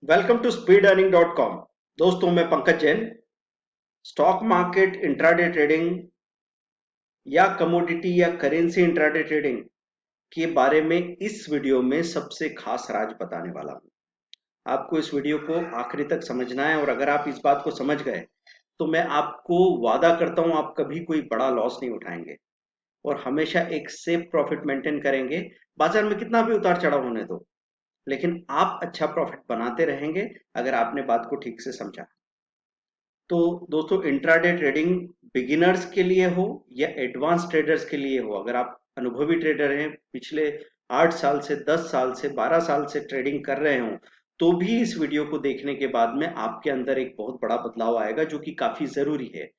Welcome to speedearning.com। दोस्तों, मैं Pankaj Jain. Stock market intraday trading या कमोडिटी या करेंसी इंट्राडे ट्रेडिंग के बारे में इस वीडियो में सबसे खास राज बताने वाला हूं। आपको इस वीडियो को आखिरी तक समझना है और अगर आप इस बात को समझ गए तो मैं आपको वादा करता हूं आप कभी कोई बड़ा लॉस नहीं उठाएंगे और हमेशा एक सेफ प्रॉफिट मेंटेन करेंगे। बाजार में कितना भी उतार चढ़ाव होने दो, लेकिन आप अच्छा प्रॉफिट बनाते रहेंगे अगर आपने बात को ठीक से समझा। तो दोस्तों, इंट्राडे ट्रेडिंग बिगिनर्स के लिए हो या एडवांस ट्रेडर्स के लिए हो, अगर आप अनुभवी ट्रेडर हैं, पिछले 8 साल से 10 साल से 12 साल से ट्रेडिंग कर रहे हो, तो भी इस वीडियो को देखने के बाद में आपके अंदर एक बहुत बड़ा बदलाव आएगा जो कि काफी जरूरी है।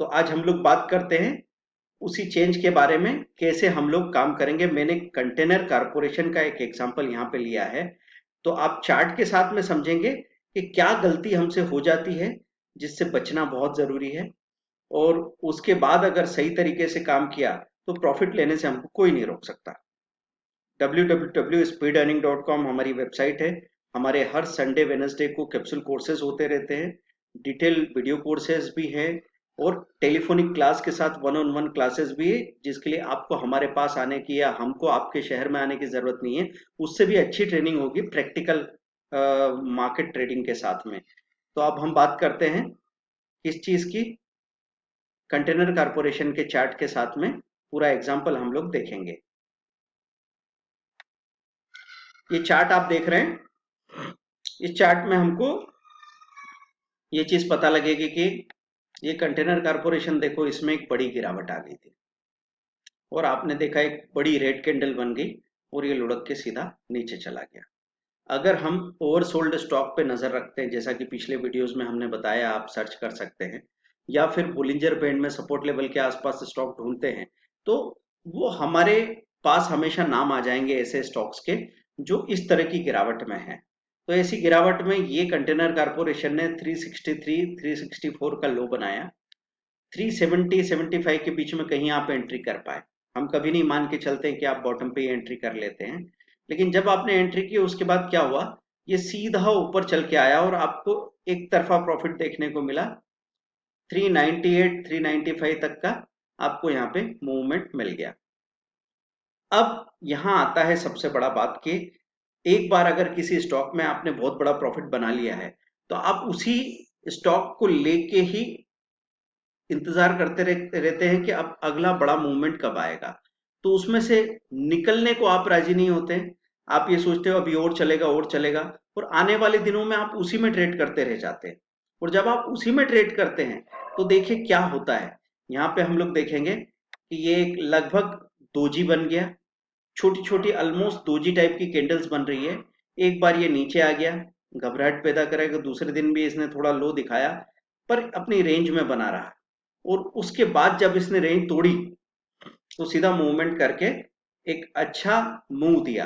तो आज हम लोग बात करते हैं उसी चेंज के बारे में, कैसे हम लोग काम करेंगे। मैंने कंटेनर कारपोरेशन का एक एग्जांपल यहाँ पे लिया है, तो आप चार्ट के साथ में समझेंगे कि क्या गलती हमसे हो जाती है जिससे बचना बहुत जरूरी है, और उसके बाद अगर सही तरीके से काम किया तो प्रॉफिट लेने से हमको कोई नहीं रोक सकता। www.speedearning.com हमारी वेबसाइट है। हमारे हर संडे वेनसडे को कैप्सूल कोर्सेज होते रहते हैं, डिटेल वीडियो कोर्सेज भी हैं और टेलीफोनिक क्लास के साथ वन ऑन वन क्लासेस भी है, जिसके लिए आपको हमारे पास आने की या हमको आपके शहर में आने की जरूरत नहीं है। उससे भी अच्छी ट्रेनिंग होगी प्रैक्टिकल मार्केट ट्रेडिंग के साथ में। तो अब हम बात करते हैं किस चीज की, कंटेनर कारपोरेशन के चार्ट के साथ में पूरा एग्जांपल हम लोग देखेंगे। ये चार्ट आप देख रहे हैं, इस चार्ट में हमको ये चीज पता लगेगी कि ये कंटेनर कारपोरेशन, देखो इसमें एक बड़ी गिरावट आ गई थी और आपने देखा एक बड़ी रेड कैंडल बन गई और ये लुढ़क के सीधा नीचे चला गया। अगर हम ओवरसोल्ड स्टॉक पे नजर रखते हैं, जैसा कि पिछले वीडियोस में हमने बताया, आप सर्च कर सकते हैं, या फिर बोलिंजर बैंड में सपोर्ट लेवल के आसपास स्टॉक ढूंढते हैं, तो वो हमारे पास हमेशा नाम आ जाएंगे ऐसे स्टॉक्स के जो इस तरह की गिरावट में है। तो ऐसी गिरावट में ये कंटेनर कारपोरेशन ने 363 364 का लो बनाया। 370 75 के बीच में कहीं आप एंट्री कर पाए। हम कभी नहीं मान के चलते हैं कि आप बॉटम पे ही एंट्री कर लेते हैं, लेकिन जब आपने एंट्री की उसके बाद क्या हुआ, ये सीधा ऊपर चल के आया और आपको एक तरफा प्रॉफिट देखने को मिला। 398 395 तक का आपको यहाँ पे मूवमेंट मिल गया। अब यहाँ आता है सबसे बड़ा बात कि एक बार अगर किसी स्टॉक में आपने बहुत बड़ा प्रॉफिट बना लिया है, तो आप उसी स्टॉक को लेके ही इंतजार करते रहते हैं कि अब अगला बड़ा मूवमेंट कब आएगा। तो उसमें से निकलने को आप राजी नहीं होते। आप ये सोचते हो अभी और चलेगा और चलेगा, और आने वाले दिनों में आप उसी में ट्रेड करते रह जाते हैं। और जब आप उसी में ट्रेड करते हैं तो देखिए क्या होता है। यहाँ पे हम लोग देखेंगे कि ये एक लगभग दोजी बन गया, छोटी छोटी ऑलमोस्ट दोजी टाइप की कैंडल्स बन रही है। एक बार ये नीचे आ गया, घबराहट पैदा करेगा, दूसरे दिन भी इसने थोड़ा लो दिखाया पर अपनी रेंज में बना रहा, और उसके बाद जब इसने रेंज तोड़ी तो सीधा मूवमेंट करके एक अच्छा मूव दिया।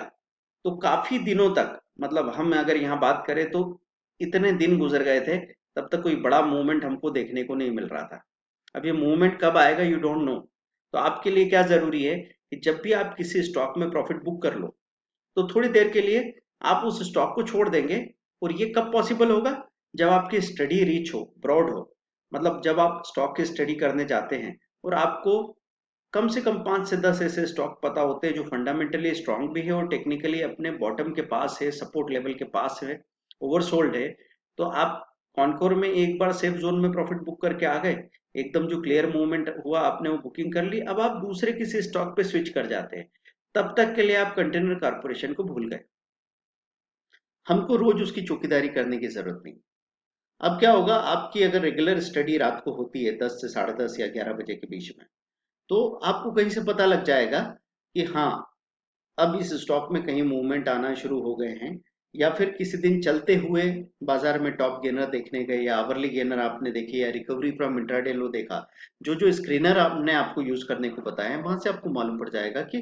तो काफी दिनों तक, मतलब हम अगर यहाँ बात करें तो इतने दिन गुजर गए थे, तब तक कोई बड़ा मूवमेंट हमको देखने को नहीं मिल रहा था। अब ये मूवमेंट कब आएगा यू डोंट नो। तो आपके लिए क्या जरूरी है कि जब भी आप किसी स्टॉक में प्रॉफिट बुक कर लो तो थोड़ी देर के लिए आप उस स्टॉक को छोड़ देंगे। और ये कब पॉसिबल होगा, जब आपकी स्टडी रीच हो, ब्रॉड हो, मतलब जब आप स्टॉक की स्टडी करने जाते हैं और आपको कम से कम 5 से 10 ऐसे स्टॉक पता होते हैं जो फंडामेंटली स्ट्रांग भी है और टेक्निकली अपने बॉटम के पास है, सपोर्ट लेवल के पास है, ओवरसोल्ड है। तो आप कॉनकोर में एक बार सेफ जोन में प्रॉफिट बुक करके आ गए, एकदम जो क्लियर मूवमेंट हुआ आपने वो बुकिंग कर ली, अब आप दूसरे किसी स्टॉक पे स्विच कर जाते हैं। तब तक के लिए आप कंटेनर कारपोरेशन को भूल गए। हमको रोज उसकी चौकीदारी करने की जरूरत नहीं। अब क्या होगा, आपकी अगर रेगुलर स्टडी रात को होती है 10 से 10:30 या 11 बजे के बीच में, तो आपको कहीं से पता लग जाएगा कि हाँ, अब इस स्टॉक में कहीं मूवमेंट आना शुरू हो गए हैं, या फिर किसी दिन चलते हुए बाजार में टॉप गेनर देखने गए या आवरली गेनर आपने देखी या रिकवरी फ्रॉम इंट्राडे लो देखा, जो जो स्क्रीनर आपने आपको यूज करने को बताया है वहां से आपको मालूम पड़ जाएगा कि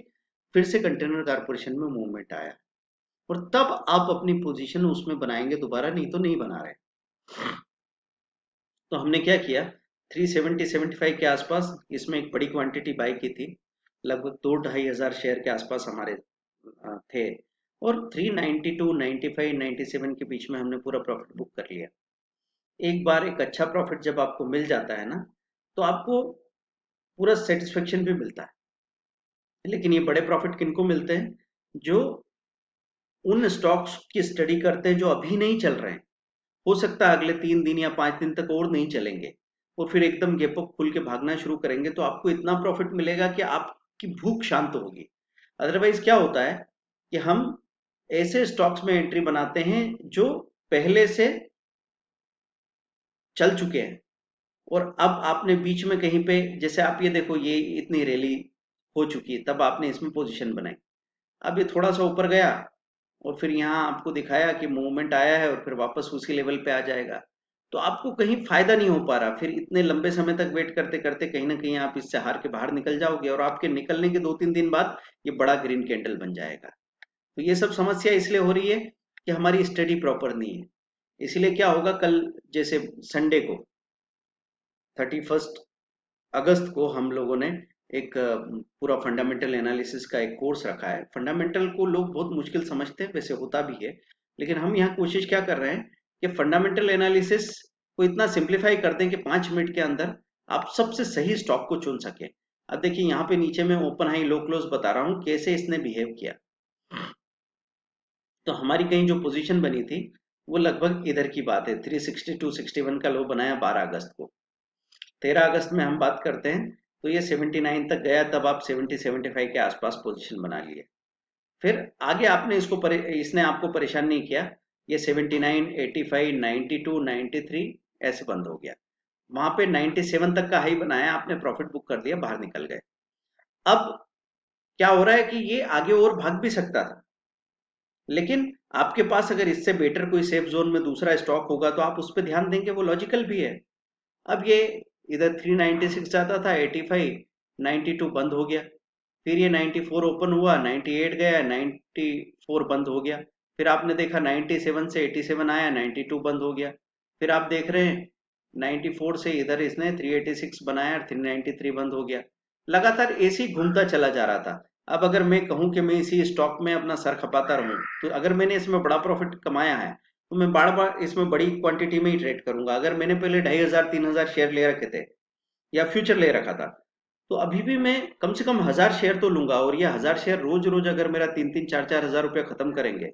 फिर से कंटेनर कारपोरेशन में मूवमेंट आया, और तब आप अपनी पोजीशन उसमें बनाएंगे दोबारा, नहीं तो नहीं बना रहे। तो हमने क्या किया, 370 75 के आसपास इसमें एक बड़ी क्वांटिटी बाई की थी, लगभग 2-2.5 हजार शेयर के आसपास हमारे थे। और 392, 95, 97 के बीच में हमने पूरा प्रॉफिट बुक कर लिया। एक बार एक अच्छा प्रॉफिट जब आपको मिल जाता है ना, तो आपको पूरा सेटिस्फेक्शन भी मिलता है। लेकिन ये बड़े प्रॉफिट किनको मिलते हैं? जो उन स्टॉक्स की स्टडी करते हैं जो अभी नहीं चल रहे हैं। हो सकता है अगले 3 दिन या 5 दिन तक और नहीं चलेंगे, और फिर एकदम गैप अप खुल के भागना शुरू करेंगे, तो आपको इतना प्रॉफिट मिलेगा कि आपकी भूख शांत होगी। अदरवाइज क्या होता है कि हम ऐसे स्टॉक्स में एंट्री बनाते हैं जो पहले से चल चुके हैं, और अब आपने बीच में कहीं पे, जैसे आप ये देखो, ये इतनी रैली हो चुकी है, तब आपने इसमें पोजीशन बनाई। अब ये थोड़ा सा ऊपर गया और फिर यहाँ आपको दिखाया कि मूवमेंट आया है और फिर वापस उसी लेवल पे आ जाएगा, तो आपको कहीं फायदा नहीं हो पा रहा। फिर इतने लंबे समय तक वेट करते करते कहीं ना कहीं आप इससे हार के बाहर निकल जाओगे, और आपके निकलने के 2-3 दिन बाद ये बड़ा ग्रीन कैंडल बन जाएगा। तो ये सब समस्या इसलिए हो रही है कि हमारी स्टडी प्रॉपर नहीं है। इसलिए क्या होगा, कल जैसे संडे को 31 अगस्त को हम लोगों ने एक पूरा फंडामेंटल एनालिसिस का एक कोर्स रखा है। फंडामेंटल को लोग बहुत मुश्किल समझते हैं, वैसे होता भी है, लेकिन हम यहाँ कोशिश क्या कर रहे हैं कि फंडामेंटल एनालिसिस को इतना सिंप्लीफाई कर दें कि 5 मिनट के अंदर आप सबसे सही स्टॉक को चुन सकें। अब देखिए यहाँ पे नीचे में ओपन हाई लो क्लोज बता रहा हूँ कैसे इसने बिहेव किया। तो हमारी कहीं जो पोजीशन बनी थी वो लगभग इधर की बात है, 362.61 का लो बनाया 12 अगस्त को। 13 अगस्त में हम बात करते हैं तो ये 79 तक गया, तब आप 70-75 के आसपास पोजीशन बना लिए। फिर आगे आपने इसने आपको परेशान नहीं किया। ये 79, 85, 92, 93 ऐसे बंद हो गया। वहां पे 97 तक का हाई बनाया, आपने प्रॉफिट बुक कर दिया, बाहर निकल गए। अब क्या हो रहा है कि ये आगे और भाग भी सकता था, लेकिन आपके पास अगर इससे बेटर कोई सेफ जोन में दूसरा स्टॉक होगा तो आप उस पर ध्यान देंगे, वो लॉजिकल भी है। अब ये इधर 396 जाता था, 85, 92 बंद हो गया। फिर ये 94 ओपन हुआ, 98 गया, 94 बंद हो गया। फिर आपने देखा 97 से 87 आया, 92 बंद हो गया। फिर आप देख रहे हैं 94 से इधर इसने 386 बनाया, 393 बंद हो गया। लगातार ऐसे ही घूमता चला जा रहा था। अब अगर मैं कहूं कि मैं इसी स्टॉक में अपना सर खपाता रहूं, तो अगर मैंने इसमें बड़ा प्रॉफिट कमाया है तो मैं बार बार इसमें बड़ी क्वांटिटी में ही ट्रेड करूंगा। अगर मैंने पहले 2500-3000 शेयर ले रखे थे या फ्यूचर ले रखा था, तो अभी भी मैं कम से कम 1000 शेयर तो लूंगा, और ये 1000 शेयर रोज रोज अगर मेरा 3-3, 4-4 हजार रुपया खत्म करेंगे,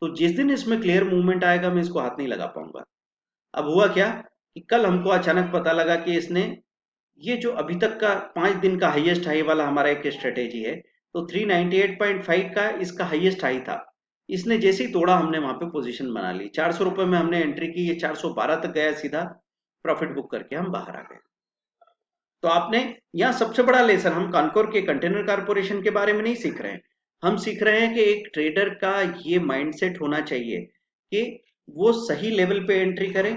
तो जिस दिन इसमें क्लियर मूवमेंट आएगा मैं इसको हाथ नहीं लगा पाऊंगा। अब हुआ क्या कि कल हमको अचानक पता लगा कि इसने ये जो अभी तक का 5 दिन का हाईएस्ट हाई वाला हमारा एक स्ट्रेटेजी है, तो 398.5 का इसका हाईएस्ट हाई था। इसने जैसे ही तोड़ा हमने वहां पे पोजीशन बना ली, 400 रुपए में हमने एंट्री की, ये 412 तक गया, सीधा प्रॉफिट बुक करके हम बाहर आ गए। तो आपने यहाँ सबसे बड़ा लेसन हम कानकोर के कंटेनर कारपोरेशन के बारे में नहीं सीख रहे हैं। हम सीख रहे हैं कि एक ट्रेडर का ये माइंडसेट होना चाहिए कि वो सही लेवल पे एंट्री करे,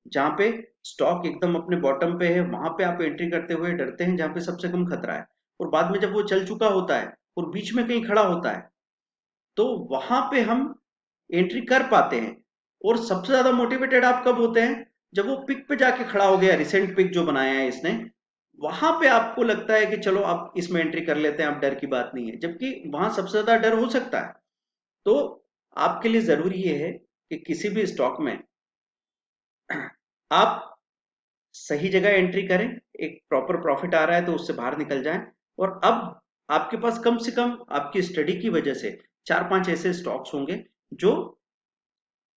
जहां पे स्टॉक एकदम अपने बॉटम पे है वहां पे आप एंट्री करते हुए डरते हैं, जहां पे सबसे कम खतरा है। और बाद में जब वो चल चुका होता है और बीच में कहीं खड़ा होता है, तो वहां पे हम एंट्री कर पाते हैं। और सबसे ज्यादा मोटिवेटेड आप कब होते हैं? जब वो पिक पे जाके खड़ा हो गया, रिसेंट पिक जो बनाया है इसने, वहां पे आपको लगता है कि चलो आप इसमें एंट्री कर लेते हैं, अब डर की बात नहीं है, जबकि वहां सबसे ज्यादा डर हो सकता है। तो आपके लिए जरूरी ये है कि किसी भी स्टॉक में आप सही जगह एंट्री करें, एक प्रॉपर प्रॉफिट आ रहा है तो उससे बाहर निकल जाएं। और अब आपके पास कम से कम आपकी स्टडी की वजह से 4-5 ऐसे स्टॉक्स होंगे जो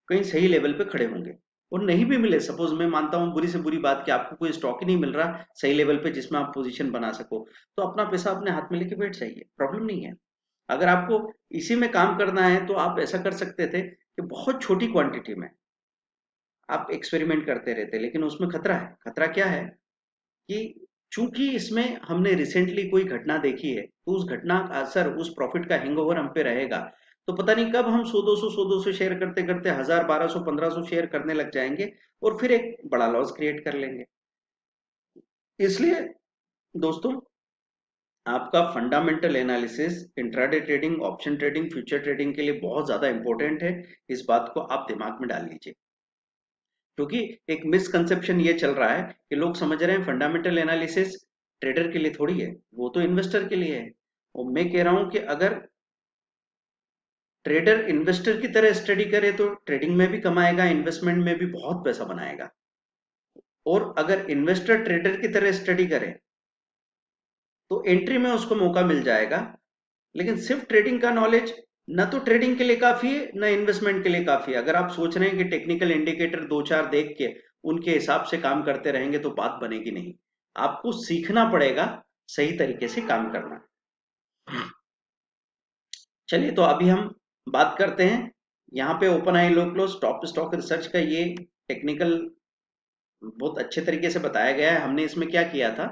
कहीं सही लेवल पे खड़े होंगे। और नहीं भी मिले, सपोज मैं मानता हूं बुरी से बुरी बात कि आपको कोई स्टॉक ही नहीं मिल रहा सही लेवल पे जिसमें आप पोजीशन बना सको, तो अपना पैसा अपने हाथ में लेके बैठ जाइए, प्रॉब्लम नहीं है। अगर आपको इसी में काम करना है तो आप ऐसा कर सकते थे कि बहुत छोटी क्वांटिटी में आप एक्सपेरिमेंट करते रहते, लेकिन उसमें खतरा है। खतरा क्या है कि चूंकि इसमें हमने रिसेंटली कोई घटना देखी है, तो उस घटना का असर, उस प्रॉफिट का हैंगओवर हम पे रहेगा। तो पता नहीं कब हम 100-200 शेयर करते करते 1000, 1200, 1500 शेयर करने लग जाएंगे, और फिर एक बड़ा लॉस क्रिएट कर लेंगे। इसलिए दोस्तों, आपका fundamental analysis intraday trading, option trading, future trading के लिए बहुत ज्यादा इंपॉर्टेंट है। इस बात को आप दिमाग में डाल लीजिए, क्योंकि एक मिसकंसेप्शन ये चल रहा है कि लोग समझ रहे हैं फंडामेंटल एनालिसिस ट्रेडर के लिए थोड़ी है, वो तो इन्वेस्टर के लिए है। और मैं कह रहा हूं कि अगर ट्रेडर इन्वेस्टर की तरह स्टडी करे तो ट्रेडिंग में भी कमाएगा, इन्वेस्टमेंट में भी बहुत पैसा बनाएगा। और अगर इन्वेस्टर ट्रेडर की तरह स्टडी करे तो एंट्री में उसको मौका मिल जाएगा। लेकिन सिर्फ ट्रेडिंग का नॉलेज न तो ट्रेडिंग के लिए काफी है, न इन्वेस्टमेंट के लिए काफी है। अगर आप सोच रहे हैं कि टेक्निकल इंडिकेटर दो चार देख के उनके हिसाब से काम करते रहेंगे तो बात बनेगी नहीं। आपको सीखना पड़ेगा सही तरीके से काम करना। चलिए तो अभी हम बात करते हैं। यहाँ पे open high low close top stock research का ये टेक्निकल बहुत अच्छे तरीके से बताया गया है। हमने इसमें क्या किया था,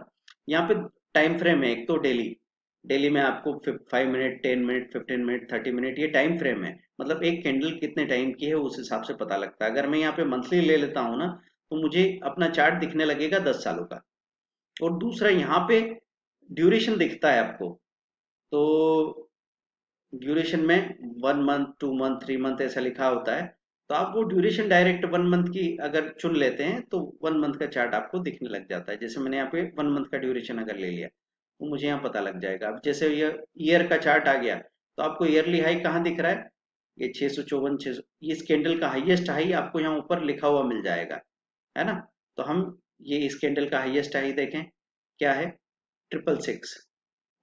यहाँ पे टाइम फ्रेम है एक तो डेली। डेली में आपको 5 मिनट, 10 मिनट, 15 मिनट, 30 मिनट ये टाइम फ्रेम है। मतलब एक कैंडल कितने टाइम की है उस हिसाब से पता लगता है। अगर मैं यहाँ पे मंथली ले लेता हूँ ना तो मुझे अपना चार्ट दिखने लगेगा 10 सालों का। और दूसरा यहाँ पे ड्यूरेशन दिखता है आपको। तो ड्यूरेशन में 1 मंथ, 2 मंथ, 3 मंथ ऐसा लिखा होता है। तो आप वो ड्यूरेशन डायरेक्ट 1 मंथ की अगर चुन लेते हैं तो 1 मंथ का चार्ट आपको दिखने लग जाता है। जैसे मैंने यहाँ पे 1 मंथ का ड्यूरेशन अगर ले लिया तो मुझे यहाँ पता लग जाएगा। अब जैसे ये ईयर का चार्ट आ गया तो आपको ईयरली हाई कहाँ दिख रहा है, ये 654, 600, इस कैंडल का हाईएस्ट हाई आपको यहाँ ऊपर लिखा हुआ मिल जाएगा, है ना। तो हम ये इस कैंडल का हाईएस्ट हाई देखें क्या है, 666।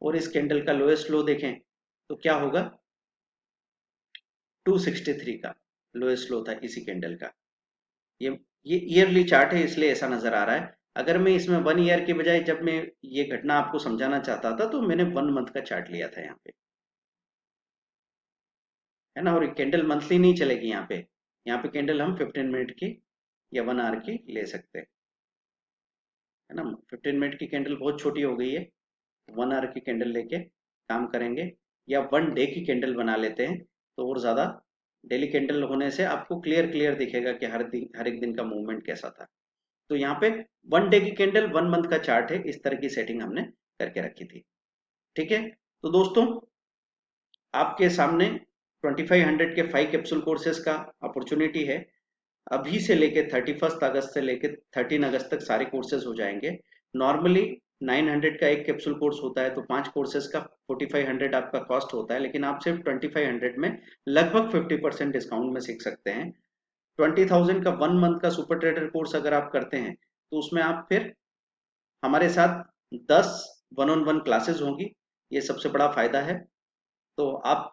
और इस कैंडल का लोएस्ट लो देखें तो क्या होगा, 263 का लोएस्ट लो था इसी कैंडल का। ये ये ईयरली चार्ट है इसलिए ऐसा नजर आ रहा है। अगर मैं इसमें 1 ईयर के बजाय जब मैं ये घटना आपको समझाना चाहता था तो मैंने 1 मंथ का चार्ट लिया था यहाँ पे, है ना। और कैंडल मंथली नहीं चलेगी यहाँ पे। यहाँ पे कैंडल हम 15 मिनट की या 1 आवर की ले सकते हैं, है ना। 15 मिनट की कैंडल बहुत छोटी हो गई है। 1 आवर की कैंडल लेके काम करेंगे या 1 डे की कैंडल बना लेते हैं तो और ज्यादा। डेली कैंडल होने से आपको क्लियर क्लियर दिखेगा कि हर एक दिन का मूवमेंट कैसा था। तो यहाँ पे 1 डे की कैंडल 1 मंथ का चार्ट है, इस तरह की सेटिंग हमने करके रखी थी। ठीक है, तो दोस्तों आपके सामने 2500 के 5 कैप्सूल कोर्सेज का अपॉर्चुनिटी है। अभी से लेके 31 अगस्त से लेके 13 अगस्त तक सारे कोर्सेज हो जाएंगे। नॉर्मली 900 का एक कैप्सूल कोर्स होता है तो 5 कोर्सेज का 4500 आपका कॉस्ट होता है। लेकिन आप सिर्फ 2500 में लगभग 50% डिस्काउंट में सीख सकते हैं। 20,000 का 1 मंथ का सुपर ट्रेडर कोर्स अगर आप करते हैं तो उसमें आप फिर हमारे साथ 10 1-on-1 क्लासेस होंगी। ये सबसे बड़ा फायदा है। तो आप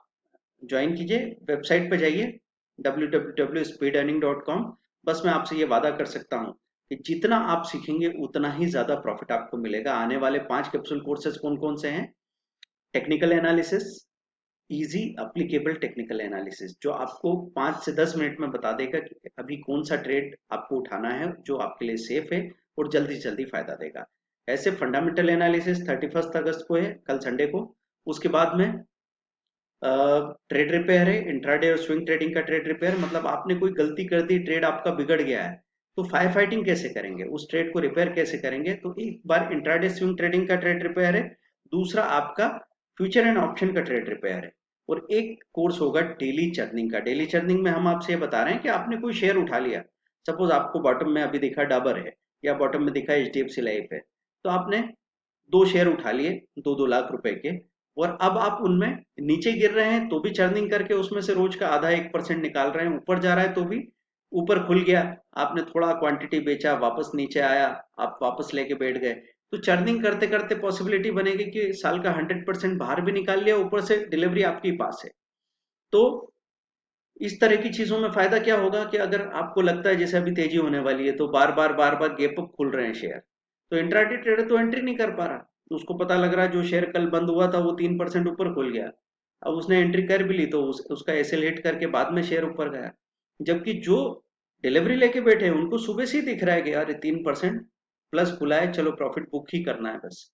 ज्वाइन कीजिए, वेबसाइट पे जाइए www.speedearning.com। बस मैं आपसे ये वादा कर सकता हूँ कि जितना आप सीखेंगे उतना ही ज्यादा प्रॉफिट आपको मिलेगा। आने वाले 5 कैप्सूल कोर्सेज कौन कौन से हैं, technical analysis, easy applicable technical analysis, जो आपको 5 से 10 मिनट में बता देगा कि अभी कौन सा ट्रेड आपको उठाना है जो आपके लिए सेफ है और जल्दी से जल्दी फायदा देगा। ऐसे फंडामेंटल एनालिसिस 31 अगस्त को है, कल संडे को। उसके बाद में ट्रेड रिपेयर है, इंट्राडे और स्विंग ट्रेडिंग का ट्रेड रिपेयर। मतलब आपने कोई गलती कर दी, ट्रेड आपका बिगड़ गया है तो फायर फाइटिंग कैसे करेंगे, उस ट्रेड को रिपेयर कैसे करेंगे। तो एक बार इंट्राडे स्विंग ट्रेडिंग का ट्रेड रिपेयर है, दूसरा आपका फ्यूचर एंड ऑप्शन का ट्रेड रिपेयर है। और एक कोर्स होगा डेली चर्निंग का। डेली चर्निंग में हम आपसे ये बता रहे हैं कि आपने कोई शेयर उठा लिया, सपोज आपको बॉटम में अभी दिखा डाबर है या बॉटम में दिखा HDFC लाइफ है, तो आपने 2 शेयर उठा लिए 2-2 लाख रुपए के। और अब आप उनमें नीचे गिर रहे हैं तो भी चर्निंग करके उसमें से रोज का आधा 1% निकाल रहे हैं, ऊपर जा रहा है तो भी ऊपर खुल गया, आपने थोड़ा क्वांटिटी बेचा, वापस नीचे आया, आप वापस लेके बैठ गए। तो चर्निंग करते करते पॉसिबिलिटी बनेगी कि साल का 100% बाहर भी निकाल लिया, ऊपर से डिलीवरी आपके पास है। तो इस तरह की चीजों में फायदा क्या होगा कि अगर आपको लगता है जैसे अभी तेजी होने वाली है तो बार बार गैप अप खुल रहे हैं शेयर, तो इंट्राडे ट्रेडर तो एंट्री नहीं कर पा रहा। तो उसको पता लग रहा है जो शेयर कल बंद हुआ था वो 3% ऊपर खुल गया, अब उसने एंट्री कर भी ली तो उसका एसएल हिट करके बाद में शेयर ऊपर गया। जबकि जो डिलीवरी लेके बैठे हैं उनको सुबह से ही दिख रहा है कि यार 3% प्लस खुला है, चलो प्रॉफिट बुक ही करना है बस।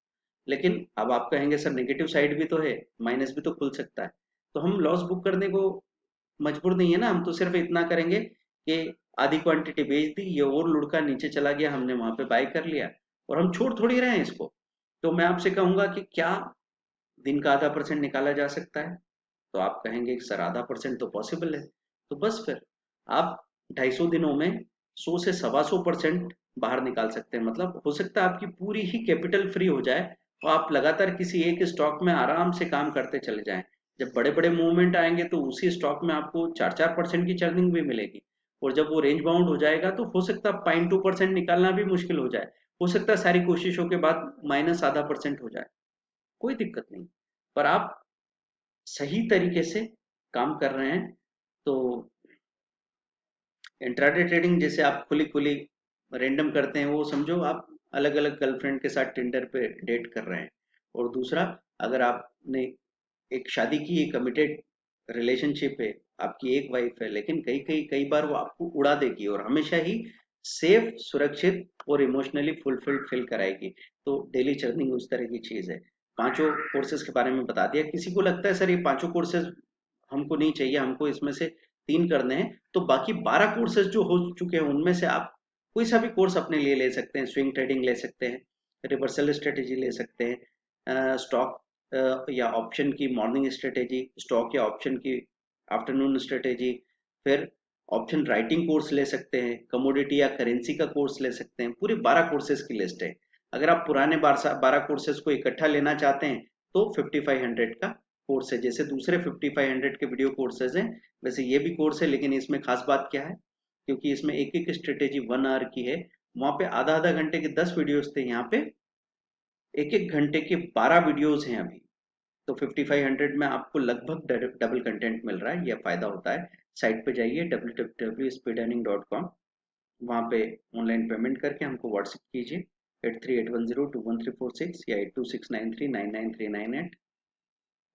लेकिन अब आप कहेंगे सर नेगेटिव साइड भी तो है, माइनस भी तो खुल सकता है। तो हम लॉस बुक करने को मजबूर नहीं है ना, हम तो सिर्फ इतना करेंगे कि आधी क्वांटिटी बेच दी, ये और लुढ़का नीचे चला गया, हमने वहां पे बाय कर लिया और हम छोड़ थोड़ी रहे हैं इसको। तो मैं आपसे कहूंगा कि क्या दिन का आधा परसेंट निकाला जा सकता है, तो आप कहेंगे कि सर आधा % तो पॉसिबल है। तो बस फिर आप 250 दिनों में 100 से 125% बाहर निकाल सकते हैं। मतलब हो सकता है आपकी पूरी ही कैपिटल फ्री हो जाए और आप लगातार किसी एक स्टॉक में आराम से काम करते चले जाएं। जब बड़े बड़े मूवमेंट आएंगे तो उसी स्टॉक में आपको 4-4% की चर्निंग भी मिलेगी। और जब वो रेंज बाउंड हो जाएगा तो हो सकता है 0.2% निकालना भी मुश्किल हो जाए। हो सकता है सारी कोशिशों के बाद -0.5% हो जाए, कोई दिक्कत नहीं। पर आप सही तरीके से काम कर रहे हैं तो इंट्राडे ट्रेडिंग जैसे आप खुली खुली रेंडम करते हैं, वो समझो आप अलग अलग गर्लफ्रेंड के साथ टिंडर पे डेट कर रहे हैं। और दूसरा, अगर आपने एक शादी की, एक कमिटेड रिलेशनशिप है, आपकी एक वाइफ है, लेकिन कई कई कई बार वो आपको उड़ा देगी और हमेशा ही सेफ, सुरक्षित और इमोशनली फुलफिल्ड फील कराएगी। तो डेली चर्निंग उस तरह की चीज है। पांचों कोर्सेज के बारे में बता दिया। किसी को लगता है सर ये पांचों कोर्सेज हमको नहीं चाहिए, हमको इसमें से 3 करने हैं, तो बाकी 12 कोर्सेज जो हो चुके हैं उनमें से आप कोई सा भी कोर्स अपने लिए ले सकते हैं। स्विंग ट्रेडिंग ले सकते हैं, रिवर्सल स्ट्रेटेजी ले सकते हैं, स्टॉक या ऑप्शन की मॉर्निंग स्ट्रेटेजी, स्टॉक या ऑप्शन की आफ्टरनून स्ट्रेटेजी, फिर ऑप्शन राइटिंग कोर्स ले सकते हैं, कमोडिटी या करेंसी का कोर्स ले सकते हैं। पूरे 12 कोर्सेज की लिस्ट है। अगर आप पुराने 12 कोर्सेज को इकट्ठा लेना चाहते हैं तो 5500 का कोर्स है। जैसे दूसरे 5500 के वीडियो कोर्सेज हैं, वैसे ये भी कोर्स है, लेकिन इसमें खास बात क्या है, क्योंकि इसमें एक एक स्ट्रेटेजी 1 आवर की है। वहां पे आधा आधा घंटे के 10 वीडियोस थे, यहाँ पे एक एक घंटे के 12 वीडियोस हैं अभी। तो 5500 में आपको लगभग डबल कंटेंट मिल रहा है, यह फायदा होता है। साइट पे जाइए www.speedearning.com, वहाँ पे ऑनलाइन पेमेंट करके हमको व्हाट्सएप कीजिए 8381021346 या 8269399398।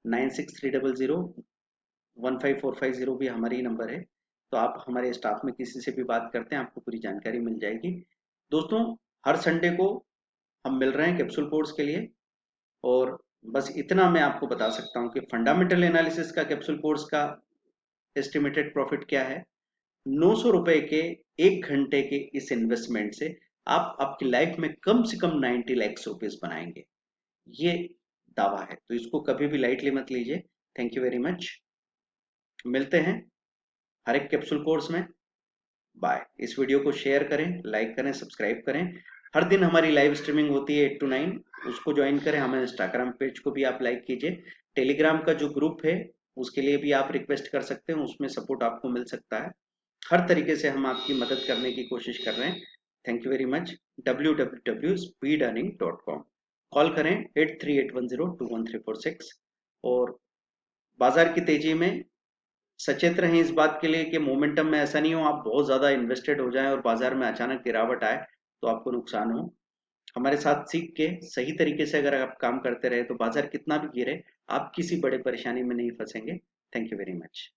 9630015450 भी हमारी ही नंबर है। तो आप हमारे स्टाफ में किसी से भी बात करते हैं, आपको पूरी जानकारी मिल जाएगी। दोस्तों, हर संडे को हम मिल रहे हैं कैप्सूल कोर्स के लिए। और बस इतना मैं आपको बता सकता हूँ कि फंडामेंटल एनालिसिस का कैप्सूल कोर्स का एस्टिमेटेड प्रॉफिट क्या है। 900 रुपए के 1 घंटे के इस इन्वेस्टमेंट से आप आपकी लाइफ में कम से कम 90 लाख रुपीज बनाएंगे, ये दावा है। तो इसको कभी भी लाइटली मत लीजिए। Thank you very much. मिलते हैं हर एक कैप्सूल कोर्स में। बाय। इस वीडियो को शेयर करें, लाइक करें, सब्सक्राइब करें। हर दिन हमारी लाइव स्ट्रीमिंग होती है 8 to 9, उसको ज्वाइन करें। हमारे इंस्टाग्राम पेज को भी आप लाइक कीजिए। टेलीग्राम का जो ग्रुप है उसके लिए भी आप रिक्वेस्ट कर सकते हैं, उसमें सपोर्ट आपको मिल सकता है। हर तरीके से हम आपकी मदद करने की कोशिश कर रहे हैं। Thank you very much. www.speedearning.com, call करें 8381021346। और बाजार की तेजी में सचेत रहें इस बात के लिए कि मोमेंटम में ऐसा नहीं हो आप बहुत ज्यादा इन्वेस्टेड हो जाएं और बाजार में अचानक गिरावट आए तो आपको नुकसान हो। हमारे साथ सीख के सही तरीके से अगर आप काम करते रहे तो बाजार कितना भी गिरे आप किसी बड़े परेशानी में नहीं फंसेंगे। Thank you very much.